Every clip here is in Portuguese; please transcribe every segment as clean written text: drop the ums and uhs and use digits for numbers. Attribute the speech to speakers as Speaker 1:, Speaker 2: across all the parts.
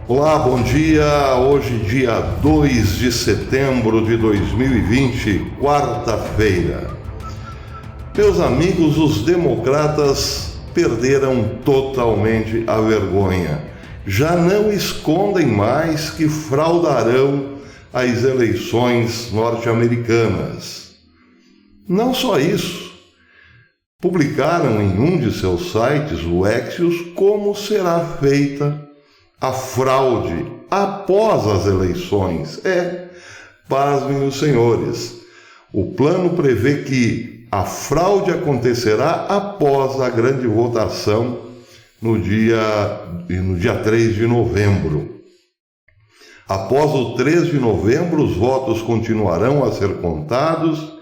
Speaker 1: Olá, bom dia. Hoje, dia 2 de setembro de 2020, quarta-feira. Meus amigos, os democratas perderam totalmente a vergonha. Já não escondem mais que fraudarão as eleições norte-americanas. Não só isso, publicaram em um de seus sites, o Axios, como será feita a fraude após as eleições. Pasmem os senhores, o plano prevê que a fraude acontecerá após a grande votação no dia 3 de novembro. Após o 3 de novembro, os votos continuarão a ser contados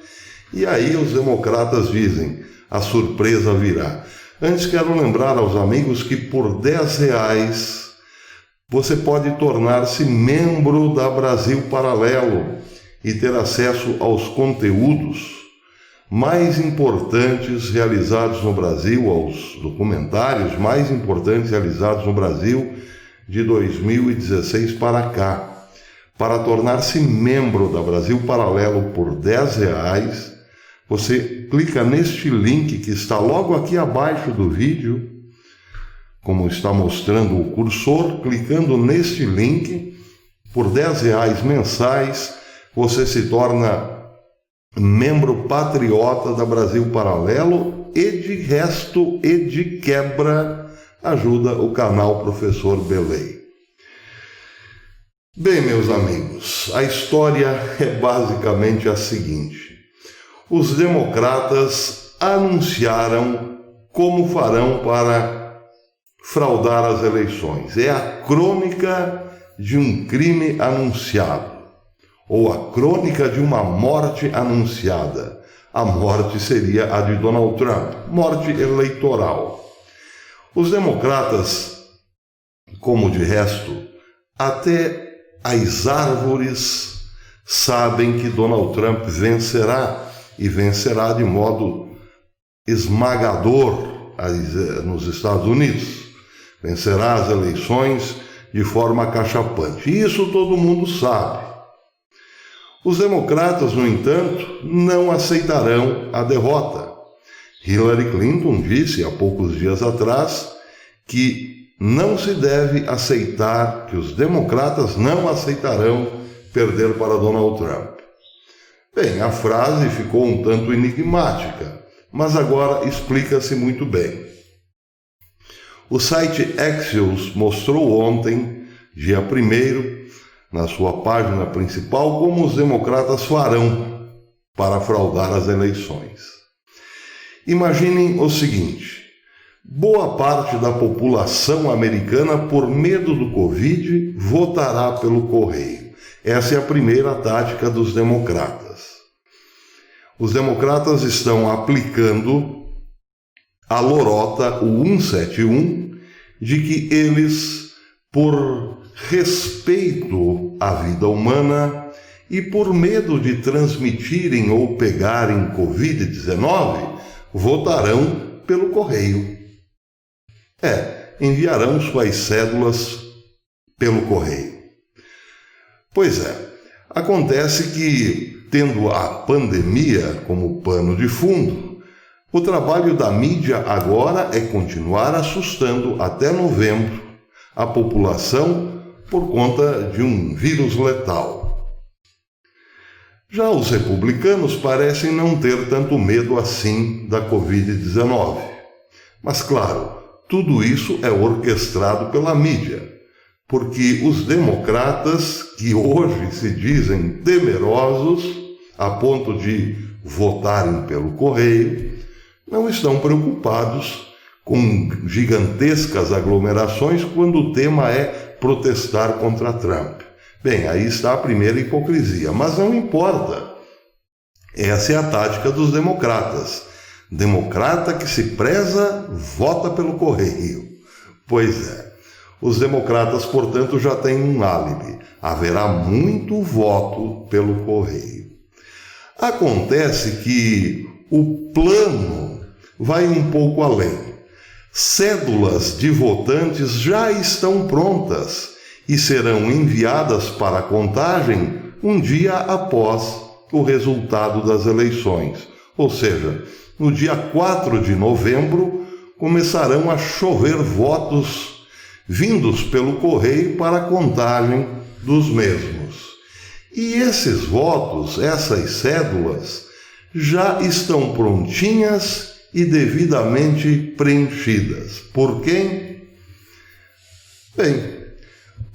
Speaker 1: e aí os democratas dizem, a surpresa virá. Antes quero lembrar aos amigos que por R$10 você pode tornar-se membro da Brasil Paralelo e ter acesso aos conteúdos mais importantes realizados no Brasil, aos documentários mais importantes realizados no Brasil de 2016 para cá. Para tornar-se membro da Brasil Paralelo por R$10, você clica neste link que está logo aqui abaixo do vídeo, como está mostrando o cursor. Clicando neste link, por R$10 mensais, você se torna membro patriota da Brasil Paralelo e de resto e de quebra ajuda o canal Professor Belei. Bem, meus amigos, a história é basicamente a seguinte. Os democratas anunciaram como farão para fraudar as eleições. É a crônica de um crime anunciado, ou a crônica de uma morte anunciada. A morte seria a de Donald Trump, morte eleitoral. Os democratas, como de resto, até as árvores sabem que Donald Trump vencerá, e vencerá de modo esmagador nos Estados Unidos. Vencerá as eleições de forma acachapante. Isso todo mundo sabe. Os democratas, no entanto, não aceitarão a derrota. Hillary Clinton disse há poucos dias atrás que não se deve aceitar, que os democratas não aceitarão perder para Donald Trump. Bem, a frase ficou um tanto enigmática, mas agora explica-se muito bem. O site Axios mostrou ontem, dia 1º, na sua página principal, como os democratas farão para fraudar as eleições. Imaginem o seguinte: boa parte da população americana, por medo do Covid, votará pelo correio. Essa é a primeira tática dos democratas. Os democratas estão aplicando a lorota, o 171, de que eles, por respeito à vida humana e por medo de transmitirem ou pegarem Covid-19, votarão pelo correio. Enviarão suas cédulas pelo correio. Pois é, acontece que, tendo a pandemia como pano de fundo, o trabalho da mídia agora é continuar assustando até novembro a população por conta de um vírus letal. Já os republicanos parecem não ter tanto medo assim da Covid-19. Mas, claro, tudo isso é orquestrado pela mídia, porque os democratas, que hoje se dizem temerosos a ponto de votarem pelo correio, não estão preocupados com gigantescas aglomerações quando o tema é protestar contra Trump. Bem, aí está a primeira hipocrisia, mas não importa. Essa é a tática dos democratas. Democrata que se preza, vota pelo correio. Pois é, os democratas, portanto, já têm um álibi. Haverá muito voto pelo correio. Acontece que o plano vai um pouco além. Cédulas de votantes já estão prontas e serão enviadas para a contagem um dia após o resultado das eleições. Ou seja, no dia 4 de novembro começarão a chover votos vindos pelo correio para a contagem dos mesmos. E esses votos, essas cédulas, já estão prontinhas e devidamente preenchidas. Por quem? Bem,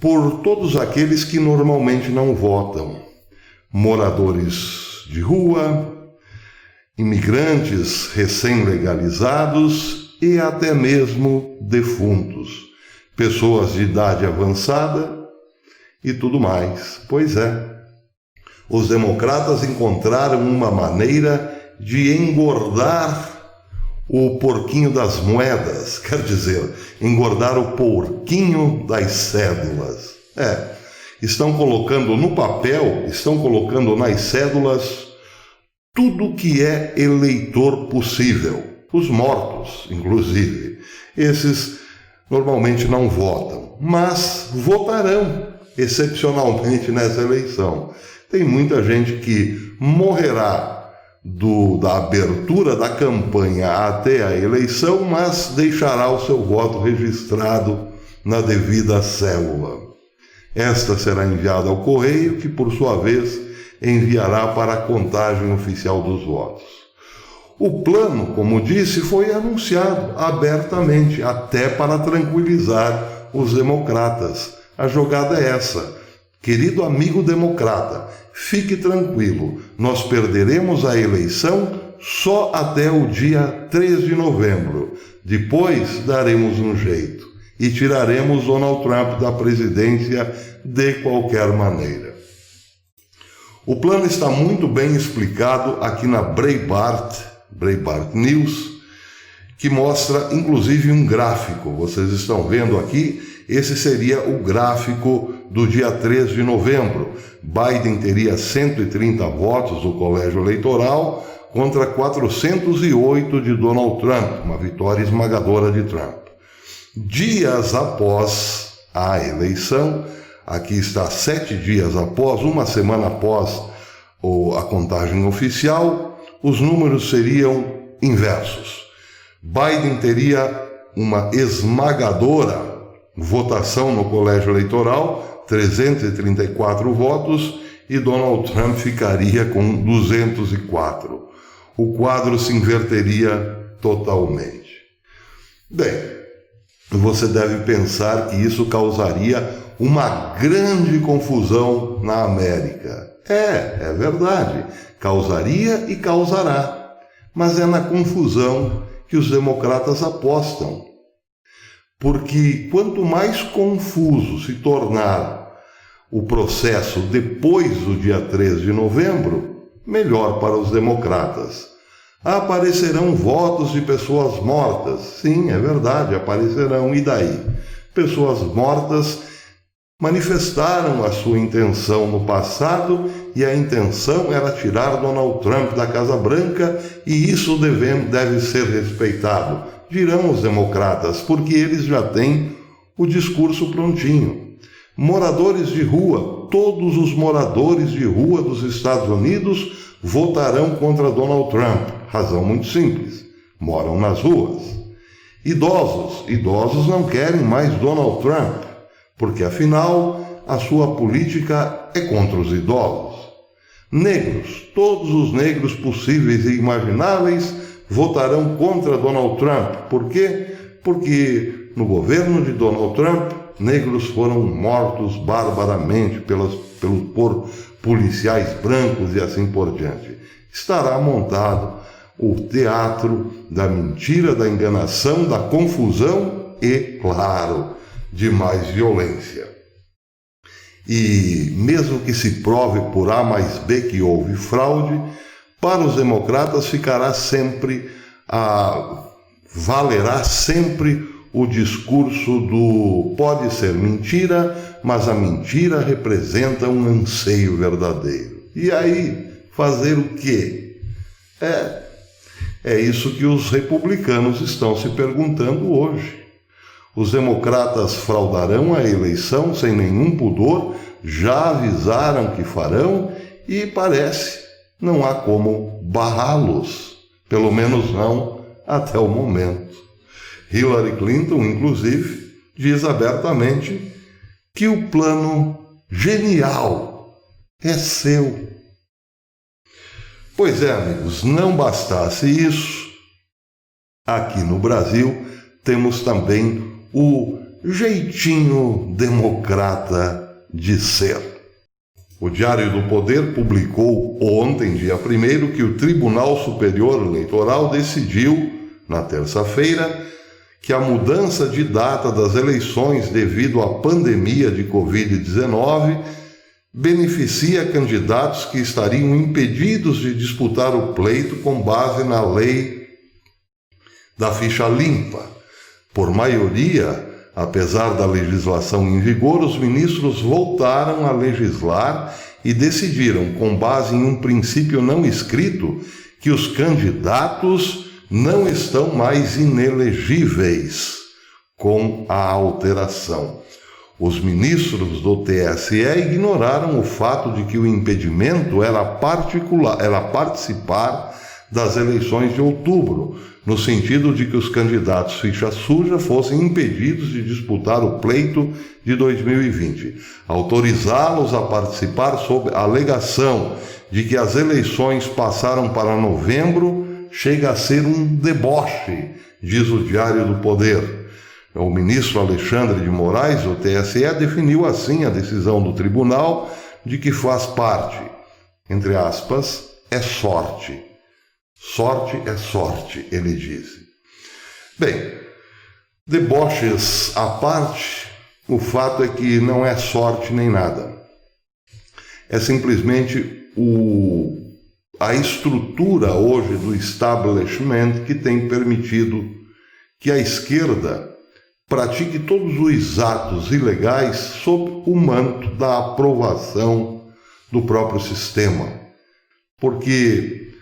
Speaker 1: por todos aqueles que normalmente não votam. Moradores de rua, imigrantes recém-legalizados e até mesmo defuntos, pessoas de idade avançada e tudo mais. Pois é, os democratas encontraram uma maneira de engordar o porquinho das moedas, quer dizer, engordar o porquinho das cédulas. Estão colocando no papel, estão colocando nas cédulas tudo que é eleitor possível. Os mortos, inclusive. Esses normalmente não votam, mas votarão excepcionalmente nessa eleição. Tem muita gente que morrerá da abertura da campanha até a eleição, mas deixará o seu voto registrado na devida célula. Esta será enviada ao correio, que por sua vez enviará para a contagem oficial dos votos. O plano, como disse, foi anunciado abertamente, até para tranquilizar os democratas. A jogada é essa. Querido amigo democrata, fique tranquilo, nós perderemos a eleição só até o dia 3 de novembro. Depois daremos um jeito e tiraremos Donald Trump da presidência de qualquer maneira. O plano está muito bem explicado aqui na Breitbart News, que mostra inclusive um gráfico. Vocês estão vendo aqui, esse seria o gráfico do dia 3 de novembro. Biden teria 130 votos do colégio eleitoral contra 408 de Donald Trump, uma vitória esmagadora de Trump. Dias após a eleição, aqui está 7 dias após, uma semana após a contagem oficial, os números seriam inversos. Biden teria uma esmagadora votação no colégio eleitoral, 334 votos, e Donald Trump ficaria com 204. O quadro se inverteria totalmente. Bem, você deve pensar que isso causaria uma grande confusão na América. É verdade, causaria e causará, mas é na confusão que os democratas apostam. Porque quanto mais confuso se tornar o processo depois do dia 3 de novembro, melhor para os democratas. Aparecerão votos de pessoas mortas. Sim, é verdade, aparecerão. E daí? Pessoas mortas manifestaram a sua intenção no passado e a intenção era tirar Donald Trump da Casa Branca e isso deve ser respeitado. Dirão os democratas, porque eles já têm o discurso prontinho. Moradores de rua, todos os moradores de rua dos Estados Unidos votarão contra Donald Trump. Razão muito simples, moram nas ruas. Idosos não querem mais Donald Trump, porque afinal a sua política é contra os idosos. Negros, todos os negros possíveis e imagináveis votarão contra Donald Trump. Por quê? Porque no governo de Donald Trump, negros foram mortos barbaramente por policiais brancos e assim por diante. Estará montado o teatro da mentira, da enganação, da confusão e, claro, de mais violência. E mesmo que se prove por A mais B que houve fraude, para os democratas valerá sempre o discurso do pode ser mentira, mas a mentira representa um anseio verdadeiro. E aí, fazer o quê? É isso que os republicanos estão se perguntando hoje. Os democratas fraudarão a eleição sem nenhum pudor, já avisaram que farão e parece não há como barrá-los, pelo menos não até o momento. Hillary Clinton, inclusive, diz abertamente que o plano genial é seu. Pois é, amigos, não bastasse isso, aqui no Brasil temos também o jeitinho democrata de ser. O Diário do Poder publicou ontem, dia 1º, que o Tribunal Superior Eleitoral decidiu, na terça-feira, que a mudança de data das eleições devido à pandemia de Covid-19 beneficia candidatos que estariam impedidos de disputar o pleito com base na lei da ficha limpa. Por maioria, apesar da legislação em vigor, os ministros voltaram a legislar e decidiram, com base em um princípio não escrito, que os candidatos não estão mais inelegíveis com a alteração. Os ministros do TSE ignoraram o fato de que o impedimento era participar das eleições de outubro, no sentido de que os candidatos ficha suja fossem impedidos de disputar o pleito de 2020. Autorizá-los a participar sob a alegação de que as eleições passaram para novembro chega a ser um deboche, diz o Diário do Poder. O ministro Alexandre de Moraes, do TSE, definiu assim a decisão do tribunal de que faz parte, entre aspas, é sorte. Sorte é sorte, ele disse. Bem, deboches à parte, o fato é que não é sorte nem nada. É simplesmente a estrutura hoje do establishment que tem permitido que a esquerda pratique todos os atos ilegais sob o manto da aprovação do próprio sistema. Porque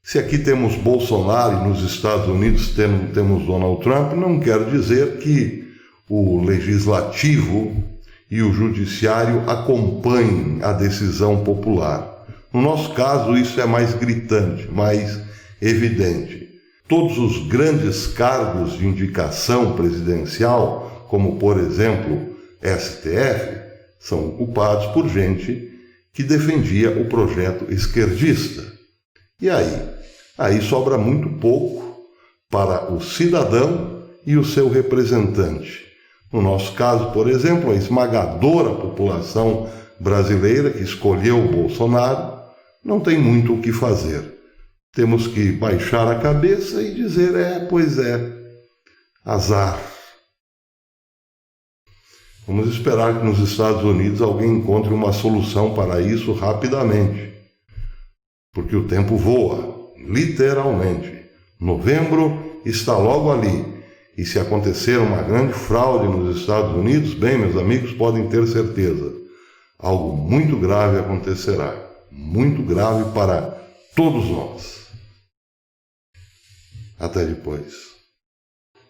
Speaker 1: se aqui temos Bolsonaro e nos Estados Unidos temos Donald Trump, não quer dizer que o legislativo e o judiciário acompanhem a decisão popular. No nosso caso, isso é mais gritante, mais evidente. Todos os grandes cargos de indicação presidencial, como por exemplo STF, são ocupados por gente que defendia o projeto esquerdista. E aí sobra muito pouco para o cidadão e o seu representante. No nosso caso, por exemplo, a esmagadora população brasileira que escolheu o Bolsonaro não tem muito o que fazer. Temos que baixar a cabeça e dizer, pois é, azar. Vamos esperar que nos Estados Unidos alguém encontre uma solução para isso rapidamente, porque o tempo voa, literalmente. Novembro está logo ali, e se acontecer uma grande fraude nos Estados Unidos, bem, meus amigos, podem ter certeza, algo muito grave acontecerá, muito grave para todos nós. Até depois.